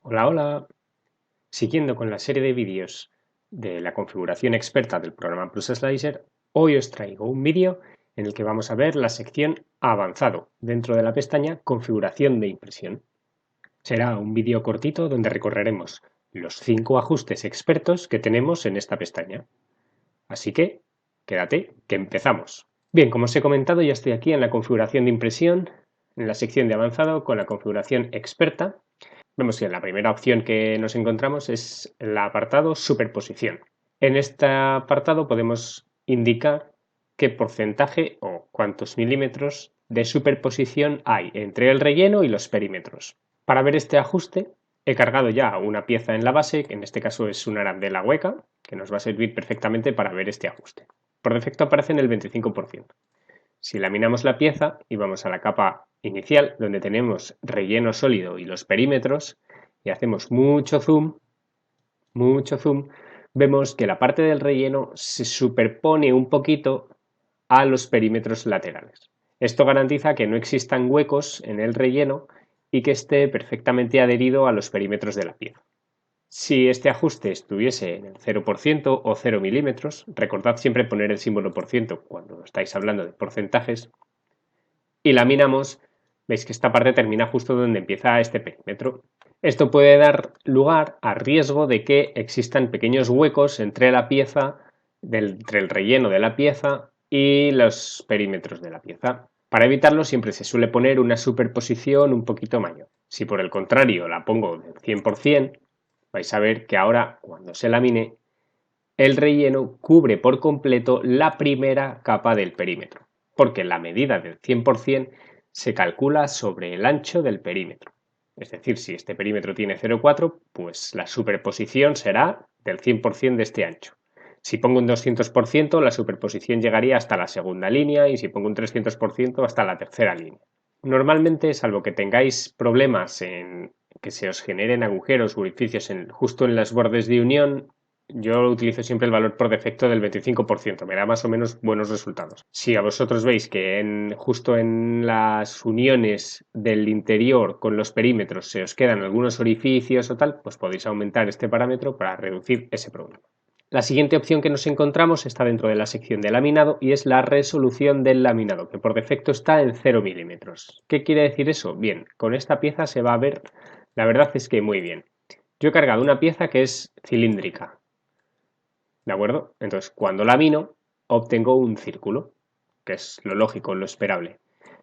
Hola, hola. Siguiendo con la serie de vídeos de la configuración experta del programa Plus Slicer, hoy os traigo un vídeo en el que vamos a ver la sección Avanzado dentro de la pestaña Configuración de impresión. Será un vídeo cortito donde recorreremos los 5 ajustes expertos que tenemos en esta pestaña. Así que, quédate, que empezamos. Bien, como os he comentado, ya estoy aquí en la configuración de impresión, en la sección de Avanzado con la configuración experta. Vemos que la primera opción que nos encontramos es el apartado Superposición. En este apartado podemos indicar qué porcentaje o cuántos milímetros de superposición hay entre el relleno y los perímetros. Para ver este ajuste he cargado ya una pieza en la base, que en este caso es una arandela hueca, que nos va a servir perfectamente para ver este ajuste. Por defecto aparece en el 25%. Si laminamos la pieza y vamos a la capa inicial, donde tenemos relleno sólido y los perímetros, y hacemos mucho zoom, vemos que la parte del relleno se superpone un poquito a los perímetros laterales. Esto garantiza que no existan huecos en el relleno y que esté perfectamente adherido a los perímetros de la pieza. Si este ajuste estuviese en el 0% o 0 milímetros, recordad siempre poner el símbolo por ciento cuando estáis hablando de porcentajes, y laminamos, veis que esta parte termina justo donde empieza este perímetro. Esto puede dar lugar a riesgo de que existan pequeños huecos entre la pieza, entre el relleno de la pieza y los perímetros de la pieza. Para evitarlo siempre se suele poner una superposición un poquito mayor. Si por el contrario la pongo del 100%, vais a ver que ahora cuando se lamine, el relleno cubre por completo la primera capa del perímetro, porque la medida del 100% se calcula sobre el ancho del perímetro. Es decir, si este perímetro tiene 0,4, pues la superposición será del 100% de este ancho. Si pongo un 200%, la superposición llegaría hasta la segunda línea, y si pongo un 300% hasta la tercera línea. Normalmente, salvo que tengáis problemas en que se os generen agujeros o orificios justo en los bordes de unión, yo utilizo siempre el valor por defecto del 25%, me da más o menos buenos resultados. Si a vosotros veis que justo en las uniones del interior con los perímetros se os quedan algunos orificios o tal, pues podéis aumentar este parámetro para reducir ese problema. La siguiente opción que nos encontramos está dentro de la sección de laminado y es la resolución del laminado, que por defecto está en 0 milímetros. ¿Qué quiere decir eso? Bien, con esta pieza se va a ver, la verdad es que muy bien. Yo he cargado una pieza que es cilíndrica, ¿de acuerdo? Entonces, cuando lamino, obtengo un círculo, que es lo lógico, lo esperable.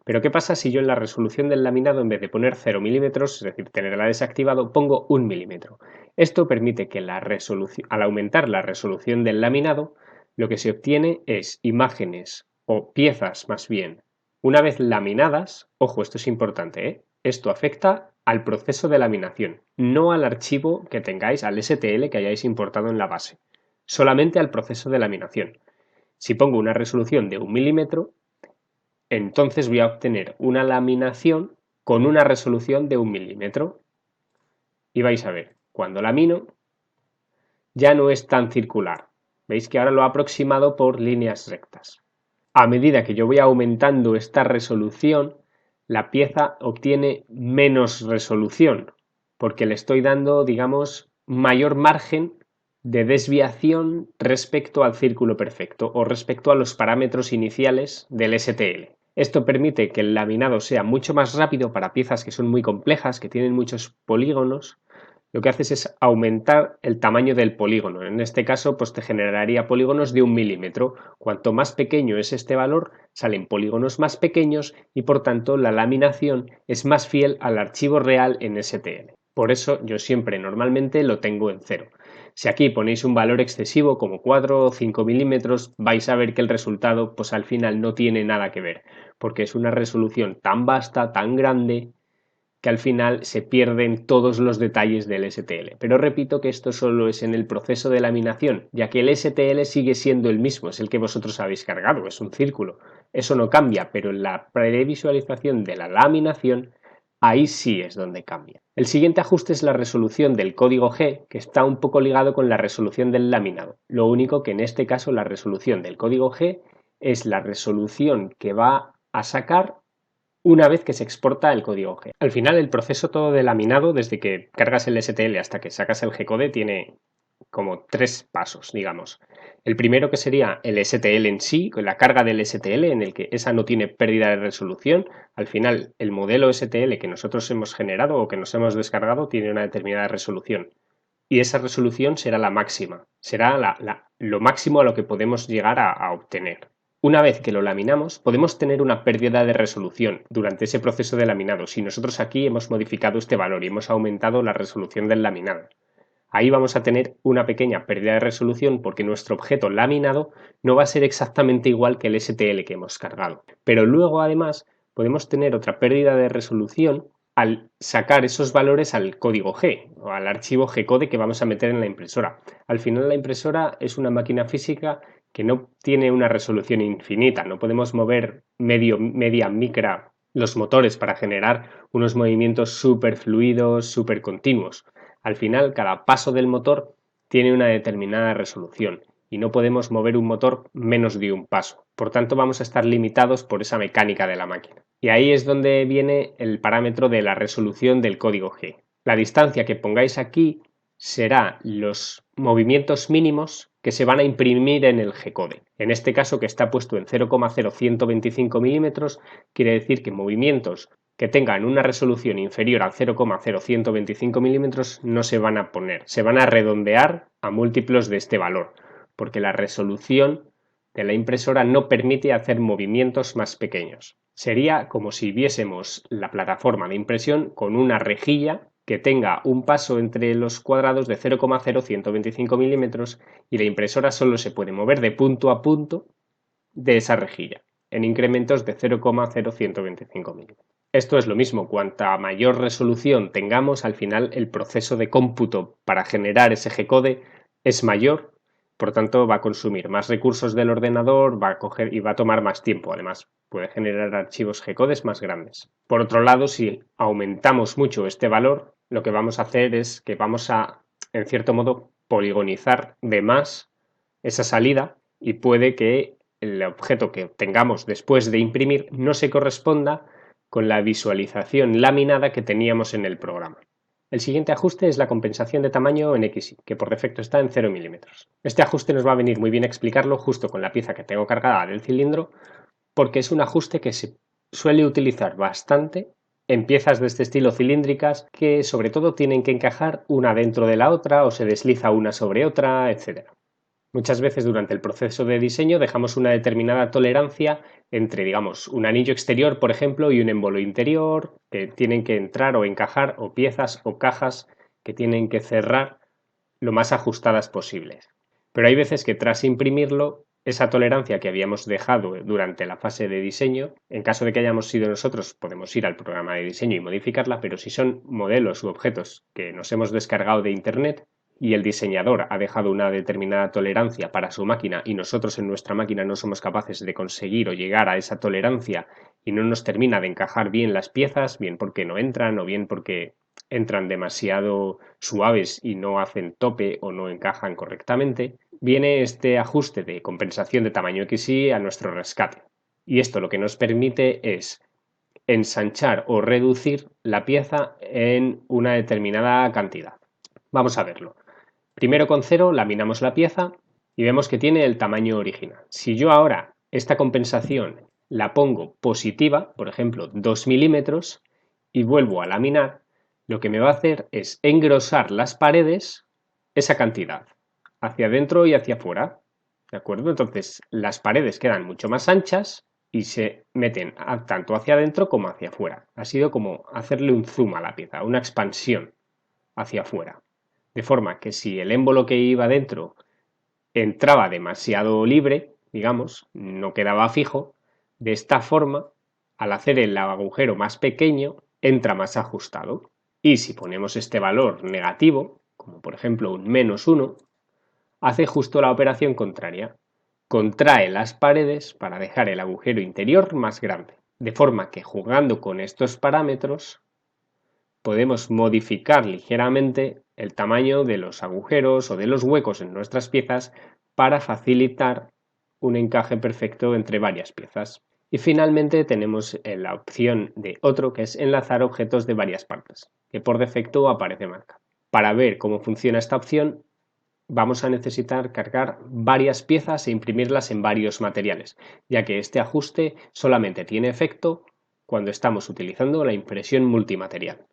Pero ¿qué pasa si yo en la resolución del laminado, en vez de poner 0 milímetros, es decir, tenerla desactivado, pongo 1 milímetro? Esto permite que al aumentar la resolución del laminado, lo que se obtiene es imágenes o piezas más bien, una vez laminadas. Ojo, esto es importante, ¿eh? Esto afecta al proceso de laminación, no al archivo que tengáis, al STL que hayáis importado en la base, solamente al proceso de laminación. Si pongo una resolución de 1 milímetro, entonces voy a obtener una laminación con una resolución de 1 milímetro. Y vais a ver, cuando lamino ya no es tan circular. Veis que ahora lo ha aproximado por líneas rectas. A medida que yo voy aumentando esta resolución, la pieza obtiene menos resolución, porque le estoy dando, digamos, mayor margen de desviación respecto al círculo perfecto o respecto a los parámetros iniciales del STL. Esto permite que el laminado sea mucho más rápido para piezas que son muy complejas, que tienen muchos polígonos. Lo que haces es aumentar el tamaño del polígono. En este caso, pues te generaría polígonos de 1 milímetro. Cuanto más pequeño es este valor, salen polígonos más pequeños y por tanto la laminación es más fiel al archivo real en STL. Por eso yo siempre normalmente lo tengo en 0. Si aquí ponéis un valor excesivo como 4 o 5 milímetros, vais a ver que el resultado pues al final no tiene nada que ver, porque es una resolución tan vasta, tan grande, que al final se pierden todos los detalles del STL. Pero repito que esto solo es en el proceso de laminación, ya que el STL sigue siendo el mismo, es el que vosotros habéis cargado, es un círculo. Eso no cambia, pero en la previsualización de la laminación, ahí sí es donde cambia. El siguiente ajuste es la resolución del código G, que está un poco ligado con la resolución del laminado. Lo único que en este caso la resolución del código G es la resolución que va a sacar una vez que se exporta el código G. Al final, el proceso todo de laminado, desde que cargas el STL hasta que sacas el G-code, tiene como 3 pasos, digamos. El primero, que sería el STL en sí, con la carga del STL, en el que esa no tiene pérdida de resolución. Al final, el modelo STL que nosotros hemos generado o que nos hemos descargado tiene una determinada resolución. Y esa resolución será la máxima, será lo máximo a lo que podemos llegar a obtener. Una vez que lo laminamos, podemos tener una pérdida de resolución durante ese proceso de laminado si nosotros aquí hemos modificado este valor y hemos aumentado la resolución del laminado. Ahí vamos a tener una pequeña pérdida de resolución porque nuestro objeto laminado no va a ser exactamente igual que el STL que hemos cargado. Pero luego, además, podemos tener otra pérdida de resolución al sacar esos valores al código G o al archivo G-code que vamos a meter en la impresora. Al final, la impresora es una máquina física que no tiene una resolución infinita. No podemos mover media micra los motores para generar unos movimientos súper fluidos, súper continuos. Al final, cada paso del motor tiene una determinada resolución y no podemos mover un motor menos de un paso. Por tanto, vamos a estar limitados por esa mecánica de la máquina. Y ahí es donde viene el parámetro de la resolución del código G. La distancia que pongáis aquí será los movimientos mínimos que se van a imprimir en el G-code. En este caso, que está puesto en 0,0125 milímetros, quiere decir que movimientos que tengan una resolución inferior al 0,0125 milímetros no se van a poner, se van a redondear a múltiplos de este valor, porque la resolución de la impresora no permite hacer movimientos más pequeños. Sería como si viésemos la plataforma de impresión con una rejilla que tenga un paso entre los cuadrados de 0,0125 milímetros y la impresora solo se puede mover de punto a punto de esa rejilla, en incrementos de 0,0125 milímetros. Esto es lo mismo, cuanta mayor resolución tengamos, al final el proceso de cómputo para generar ese G-code es mayor, por tanto va a consumir más recursos del ordenador, va a coger y va a tomar más tiempo. Además, puede generar archivos G-codes más grandes. Por otro lado, si aumentamos mucho este valor, lo que vamos a hacer es que vamos a, en cierto modo, poligonizar de más esa salida y puede que el objeto que tengamos después de imprimir no se corresponda con la visualización laminada que teníamos en el programa. El siguiente ajuste es la compensación de tamaño en XY, que por defecto está en 0 milímetros. Este ajuste nos va a venir muy bien explicarlo justo con la pieza que tengo cargada del cilindro, porque es un ajuste que se suele utilizar bastante en piezas de este estilo cilíndricas que sobre todo tienen que encajar una dentro de la otra o se desliza una sobre otra, etc. Muchas veces durante el proceso de diseño dejamos una determinada tolerancia entre, digamos, un anillo exterior, por ejemplo, y un émbolo interior, que tienen que entrar o encajar, o piezas o cajas que tienen que cerrar lo más ajustadas posibles. Pero hay veces que tras imprimirlo, esa tolerancia que habíamos dejado durante la fase de diseño, en caso de que hayamos sido nosotros, podemos ir al programa de diseño y modificarla, pero si son modelos u objetos que nos hemos descargado de Internet, y el diseñador ha dejado una determinada tolerancia para su máquina y nosotros en nuestra máquina no somos capaces de conseguir o llegar a esa tolerancia y no nos termina de encajar bien las piezas, bien porque no entran o bien porque entran demasiado suaves y no hacen tope o no encajan correctamente, viene este ajuste de compensación de tamaño XY a nuestro rescate. Y esto lo que nos permite es ensanchar o reducir la pieza en una determinada cantidad. Vamos a verlo. Primero con 0 laminamos la pieza y vemos que tiene el tamaño original. Si yo ahora esta compensación la pongo positiva, por ejemplo 2 milímetros, y vuelvo a laminar, lo que me va a hacer es engrosar las paredes esa cantidad, hacia adentro y hacia afuera. ¿De acuerdo? Entonces las paredes quedan mucho más anchas y se meten tanto hacia adentro como hacia afuera. Ha sido como hacerle un zoom a la pieza, una expansión hacia afuera. De forma que si el émbolo que iba dentro entraba demasiado libre, digamos, no quedaba fijo, de esta forma, al hacer el agujero más pequeño, entra más ajustado. Y si ponemos este valor negativo, como por ejemplo un -1, hace justo la operación contraria. Contrae las paredes para dejar el agujero interior más grande. De forma que jugando con estos parámetros, podemos modificar ligeramente el tamaño de los agujeros o de los huecos en nuestras piezas para facilitar un encaje perfecto entre varias piezas. Y finalmente tenemos la opción de otro, que es enlazar objetos de varias partes, que por defecto aparece marcado. Para ver cómo funciona esta opción, vamos a necesitar cargar varias piezas e imprimirlas en varios materiales, ya que este ajuste solamente tiene efecto cuando estamos utilizando la impresión multimaterial.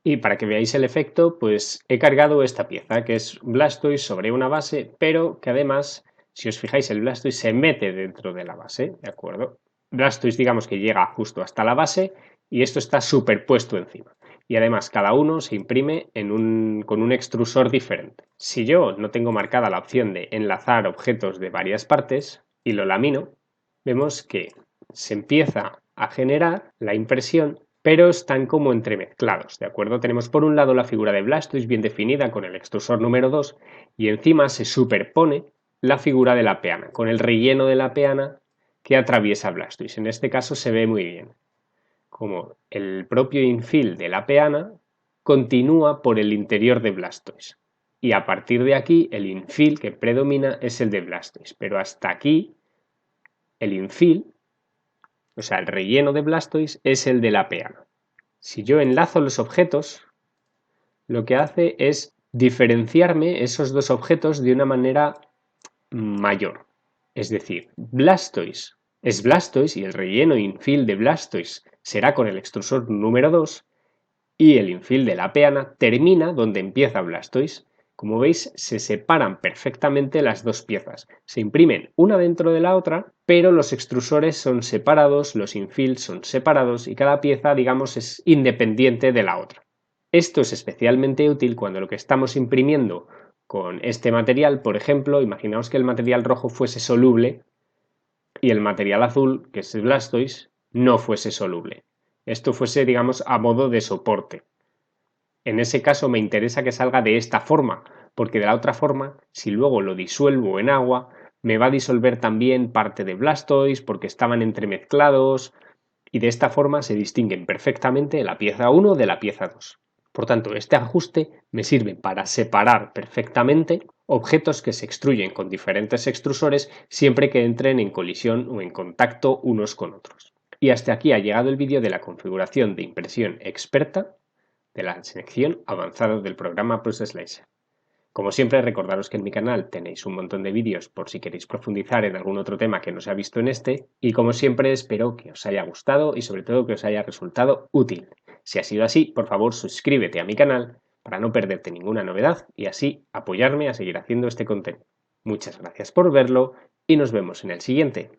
Y para que veáis el efecto, pues he cargado esta pieza, que es Blastoise sobre una base, pero que además, si os fijáis, el Blastoise se mete dentro de la base, ¿de acuerdo? Blastoise, digamos que llega justo hasta la base y esto está superpuesto encima. Y además, cada uno se imprime con un extrusor diferente. Si yo no tengo marcada la opción de enlazar objetos de varias partes y lo lamino, vemos que se empieza a generar la impresión, pero están como entremezclados, ¿de acuerdo? Tenemos por un lado la figura de Blastoise bien definida con el extrusor número 2 y encima se superpone la figura de la peana, con el relleno de la peana que atraviesa Blastoise. En este caso se ve muy bien, como el propio infill de la peana continúa por el interior de Blastoise. Y a partir de aquí el infill que predomina es el de Blastoise, pero hasta aquí el infill, o sea, el relleno de Blastoise, es el de la peana. Si yo enlazo los objetos, lo que hace es diferenciarme esos dos objetos de una manera mayor. Es decir, Blastoise es Blastoise y el relleno infill de Blastoise será con el extrusor número 2 y el infill de la peana termina donde empieza Blastoise. Como veis, se separan perfectamente las dos piezas. Se imprimen una dentro de la otra, pero los extrusores son separados, los infills son separados y cada pieza, digamos, es independiente de la otra. Esto es especialmente útil cuando lo que estamos imprimiendo con este material, por ejemplo, imaginaos que el material rojo fuese soluble y el material azul, que es el Blastoise, no fuese soluble. Esto fuese, digamos, a modo de soporte. En ese caso me interesa que salga de esta forma, porque de la otra forma, si luego lo disuelvo en agua, me va a disolver también parte de Blastoise porque estaban entremezclados y de esta forma se distinguen perfectamente la pieza 1 de la pieza 2. Por tanto, este ajuste me sirve para separar perfectamente objetos que se extruyen con diferentes extrusores siempre que entren en colisión o en contacto unos con otros. Y hasta aquí ha llegado el vídeo de la configuración de impresión experta de la sección avanzada del programa ProSlicer. Como siempre, recordaros que en mi canal tenéis un montón de vídeos por si queréis profundizar en algún otro tema que no se ha visto en este, y como siempre espero que os haya gustado y sobre todo que os haya resultado útil. Si ha sido así, por favor suscríbete a mi canal para no perderte ninguna novedad y así apoyarme a seguir haciendo este contenido. Muchas gracias por verlo y nos vemos en el siguiente.